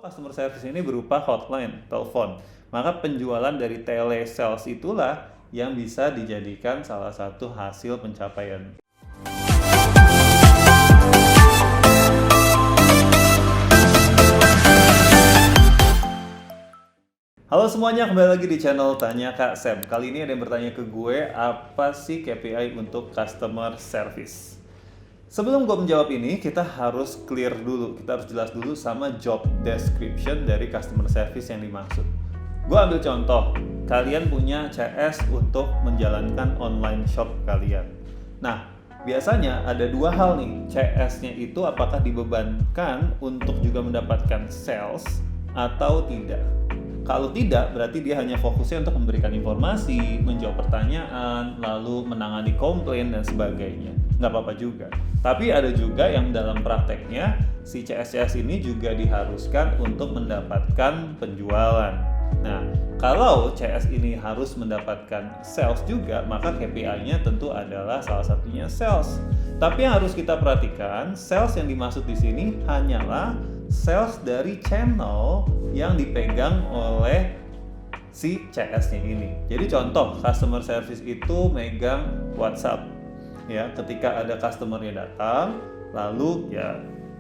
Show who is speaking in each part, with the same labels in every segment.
Speaker 1: Customer service ini berupa hotline, telepon. Maka penjualan dari telesales itulah yang bisa dijadikan salah satu hasil pencapaian. Halo semuanya, kembali lagi di channel Tanya Kak Sam. Kali ini ada yang bertanya ke gue, apa sih KPI untuk customer service? Sebelum gue menjawab ini, kita harus clear dulu, kita harus jelas dulu sama job description dari customer service yang dimaksud. Gue ambil contoh, kalian punya CS untuk menjalankan online shop kalian. Nah, biasanya ada dua hal nih, CS-nya itu apakah dibebankan untuk juga mendapatkan sales atau tidak. Kalau tidak, berarti dia hanya fokusnya untuk memberikan informasi, menjawab pertanyaan, lalu menangani komplain dan sebagainya. Nggak apa-apa juga. Tapi ada juga yang dalam prakteknya, si CS ini juga diharuskan untuk mendapatkan penjualan. Nah, kalau CS ini harus mendapatkan sales juga, maka KPI-nya tentu adalah salah satunya sales. Tapi yang harus kita perhatikan, sales yang dimaksud di sini hanyalah sales dari channel yang dipegang oleh si CS-nya ini. Jadi contoh, customer service itu megang WhatsApp. Ya, ketika ada customer-nya datang, lalu ya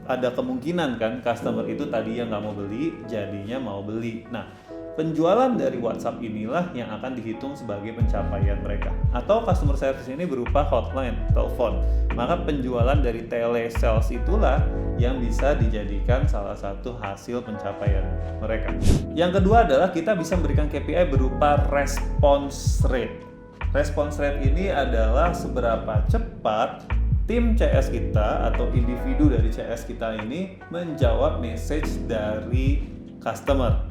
Speaker 1: ada kemungkinan kan customer itu tadinya nggak mau beli, jadinya mau beli. Nah, penjualan dari WhatsApp inilah yang akan dihitung sebagai pencapaian mereka. Atau customer service ini berupa hotline, telepon. Maka penjualan dari telesales itulah yang bisa dijadikan salah satu hasil pencapaian mereka. Yang kedua adalah kita bisa memberikan KPI berupa response rate. Response rate ini adalah seberapa cepat tim CS kita atau individu dari CS kita ini menjawab message dari customer.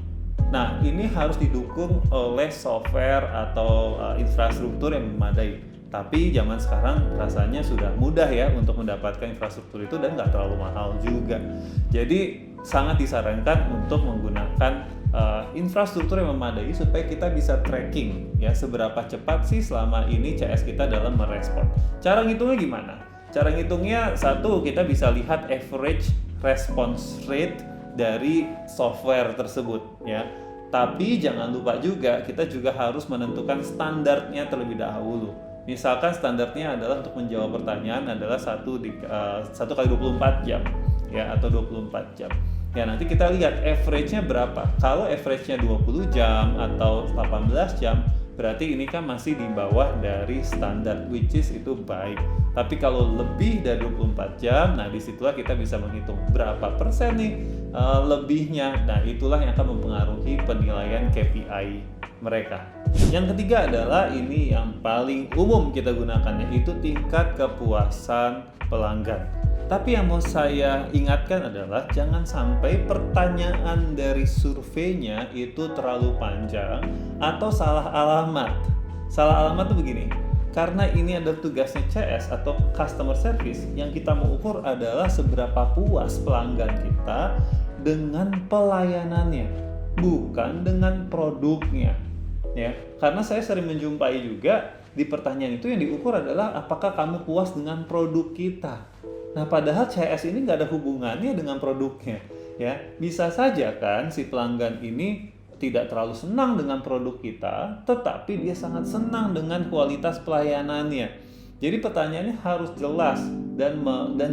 Speaker 1: Nah, ini harus didukung oleh software atau infrastruktur yang memadai. Tapi zaman sekarang rasanya sudah mudah ya untuk mendapatkan infrastruktur itu dan nggak terlalu mahal juga. Jadi sangat disarankan untuk menggunakan infrastruktur yang memadai supaya kita bisa tracking ya seberapa cepat sih selama ini CS kita dalam merespon. Cara ngitungnya gimana? Cara ngitungnya satu, kita bisa lihat average response rate dari software tersebut ya. Tapi jangan lupa juga kita juga harus menentukan standarnya terlebih dahulu. Misalkan standarnya adalah untuk menjawab pertanyaan adalah 1 kali 24 jam ya atau 24 jam. Ya nanti kita lihat average-nya berapa. Kalau average-nya 20 jam atau 18 jam berarti ini kan masih di bawah dari standar, which is itu baik. Tapi kalau lebih dari 24 jam, nah disitulah kita bisa menghitung berapa persen nih lebihnya. Nah itulah yang akan mempengaruhi penilaian KPI mereka. Yang ketiga adalah ini yang paling umum kita gunakan, yaitu tingkat kepuasan pelanggan. Tapi yang mau saya ingatkan adalah jangan sampai pertanyaan dari surveinya itu terlalu panjang atau salah alamat. Salah alamat tuh begini, karena ini adalah tugasnya CS atau customer service, yang kita mau ukur adalah seberapa puas pelanggan kita dengan pelayanannya, bukan dengan produknya. Ya, karena saya sering menjumpai juga di pertanyaan itu yang diukur adalah apakah kamu puas dengan produk kita. Nah, padahal CS ini nggak ada hubungannya dengan produknya. Ya, bisa saja kan si pelanggan ini tidak terlalu senang dengan produk kita, tetapi dia sangat senang dengan kualitas pelayanannya. Jadi pertanyaannya harus jelas dan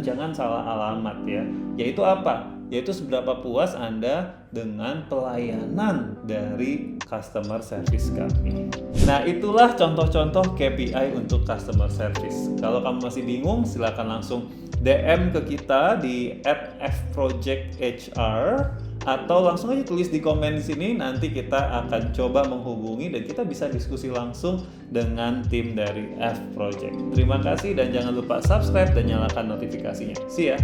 Speaker 1: jangan salah alamat ya. Yaitu apa? Yaitu seberapa puas Anda dengan pelayanan dari customer service kami. Nah, itulah contoh-contoh KPI untuk customer service. Kalau kamu masih bingung, silakan langsung DM ke kita di @fprojecthr atau langsung aja tulis di komen di sini, nanti kita akan coba menghubungi dan kita bisa diskusi langsung dengan tim dari F Project. Terima kasih dan jangan lupa subscribe dan nyalakan notifikasinya. See ya!